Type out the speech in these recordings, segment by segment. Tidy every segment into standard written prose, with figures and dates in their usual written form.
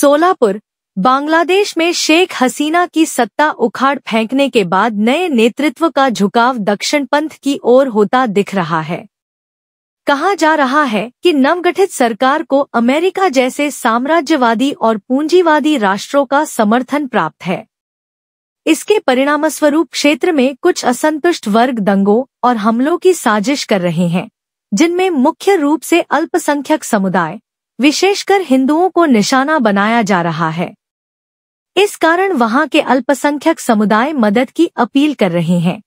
सोलापुर, बांग्लादेश में शेख हसीना की सत्ता उखाड़ फेंकने के बाद नए नेतृत्व का झुकाव दक्षिणपंथ की ओर होता दिख रहा है। कहा जा रहा है कि नवगठित सरकार को अमेरिका जैसे साम्राज्यवादी और पूंजीवादी राष्ट्रों का समर्थन प्राप्त है। इसके परिणामस्वरूप क्षेत्र में कुछ असंतुष्ट वर्ग दंगों और हमलों की साजिश कर रहे हैं, जिनमें मुख्य रूप से अल्पसंख्यक समुदाय, विशेषकर हिंदुओं को निशाना बनाया जा रहा है। इस कारण वहां के अल्पसंख्यक समुदाय मदद की अपील कर रहे हैं।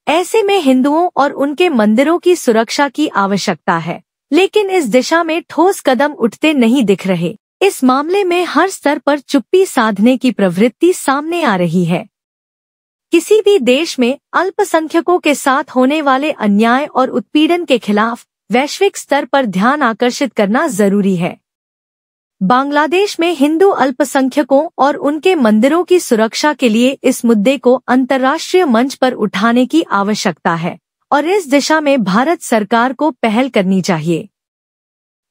ऐसे में हिंदुओं और उनके मंदिरों की सुरक्षा की आवश्यकता है, लेकिन इस दिशा में ठोस कदम उठते नहीं दिख रहे। इस मामले में हर स्तर पर चुप्पी साधने की प्रवृत्ति सामने आ रही है। किसी भी देश में अल्पसंख्यकों के साथ होने वाले अन्याय और उत्पीड़न के खिलाफ वैश्विक स्तर पर ध्यान आकर्षित करना जरूरी है। बांग्लादेश में हिंदू अल्पसंख्यकों और उनके मंदिरों की सुरक्षा के लिए इस मुद्दे को अंतर्राष्ट्रीय मंच पर उठाने की आवश्यकता है और इस दिशा में भारत सरकार को पहल करनी चाहिए।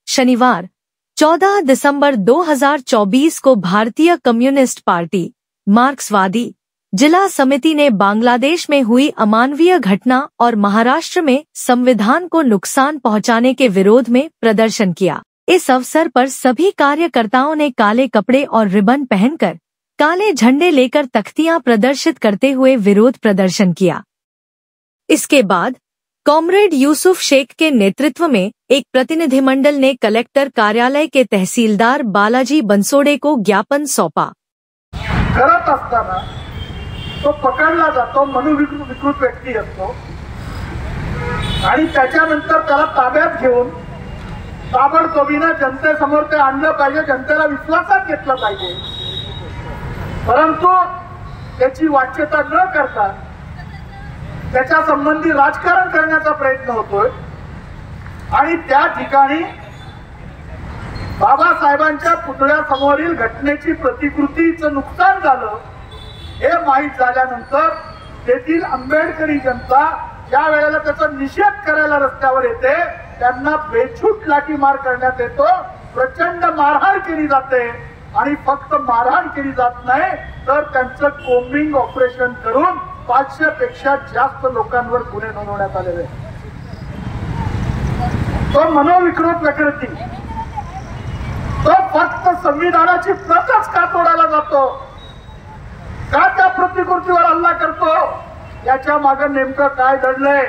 शनिवार 14 दिसंबर 2024 को भारतीय कम्युनिस्ट पार्टी मार्क्सवादी जिला समिति ने बांग्लादेश में हुई अमानवीय घटना और महाराष्ट्र में संविधान को नुकसान पहुंचाने के विरोध में प्रदर्शन किया। इस अवसर पर सभी कार्यकर्ताओं ने काले कपड़े और रिबन पहनकर काले झंडे लेकर तख्तियां प्रदर्शित करते हुए विरोध प्रदर्शन किया। इसके बाद कॉमरेड यूसुफ शेख के नेतृत्व में एक प्रतिनिधिमंडल ने कलेक्टर कार्यालय के तहसीलदार बालाजी बंसोडे को ज्ञापन सौंपा। करत असताना तो पकडला जातो, मनोविकृत व्यक्ती असतो आणि त्याच्यानंतर त्याला ताब्यात घेऊन ताबडतोबीने जनतेसमोर ते आणलं पाहिजे, जनतेला विश्वासात घेतलं पाहिजे। परंतु त्याची वाच्यता न करता त्याच्या संबंधी राजकारण करण्याचा प्रयत्न होतोय आणि त्या ठिकाणी बाबासाहेबांच्या पुतळ्यासमोरील घटनेची प्रतिकृतीचं नुकसान झालं हे माहीत झाल्यानंतर तेथील आंबेडकरी जनता ज्या वेळेला त्याचा निषेध करायला रस्त्यावर येते त्यांना बेछूट लाठीमार करण्यात येतो, प्रचंड मारहाण केली जाते आणि फक्त मारहाण केली जात नाही तर त्यांचं कोम्बिंग ऑपरेशन करून 500 पेक्षा जास्त लोकांवर गुन्हे नोंदवण्यात आलेले। तो मनोविकृत व्यक्ती तो फक्त संविधानाची प्रतच का तोडायला जातो, का त्या प्रतिकृतीवर हल्ला करतो, याच्या मागे नेमकं काय दडलंय,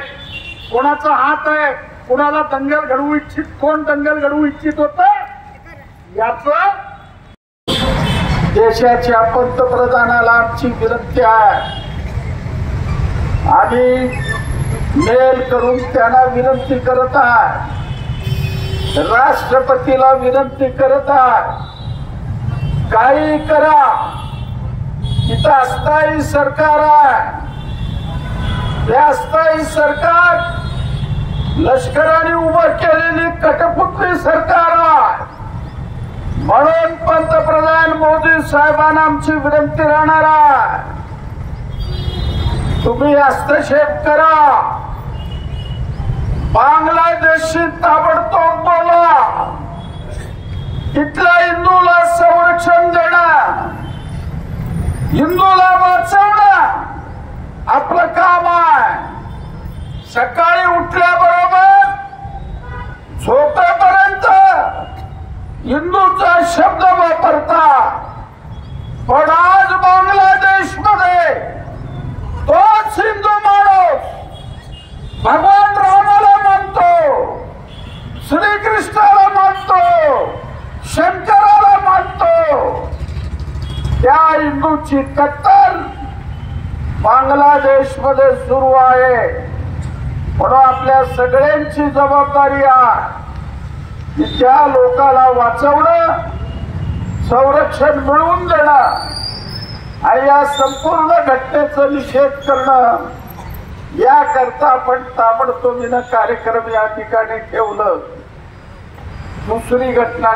कोणाचा हात आहे, कोणाला दंगल घडवू इच्छित, कोण दंगल घडवू इच्छित होतं, याचं देशाच्या पंतप्रधानाला आमची विनंती आहे आणि मेल करून त्यांना विनंती करत आहे, राष्ट्रपतीला विनंती करत आहे, काही करा, इथं अस्थायी सरकार आहे, ते अस्थायी सरकार लष्कराने उभं केलेली कठपुतळी सरकार आहे। म्हणून पंतप्रधान मोदी साहेबांना आमची विनंती राहणार आहे, तुम्ही हस्तक्षेप करा, बांगलादेशशी ताबडतोब बोला, तिथल्या हिंदूला संरक्षण देणं, हिंदूला वाचवणं आपलं काम आहे। सकाळी उठल्याबरोबर झोपेपर्यंत हिंदूचा शब्द वापरता, पण आज बांगलादेश मध्ये तोच हिंदू माणूस भगवान रामाला मानतो, श्रीकृष्णाला मानतो, शंकराला मानतो, त्या हिंदूची कत्तल बांगलादेश मध्ये सुरू आहे। म्हणून आपल्या सगळ्यांची जबाबदारी आहे की त्या लोकाला वाचवणं, संरक्षण मिळवून देणं आणि या संपूर्ण घटनेचा निषेध करणं, याकरता आपण ताबडतोबीने कार्यक्रम या ठिकाणी ठेवलं। दुसरी घटना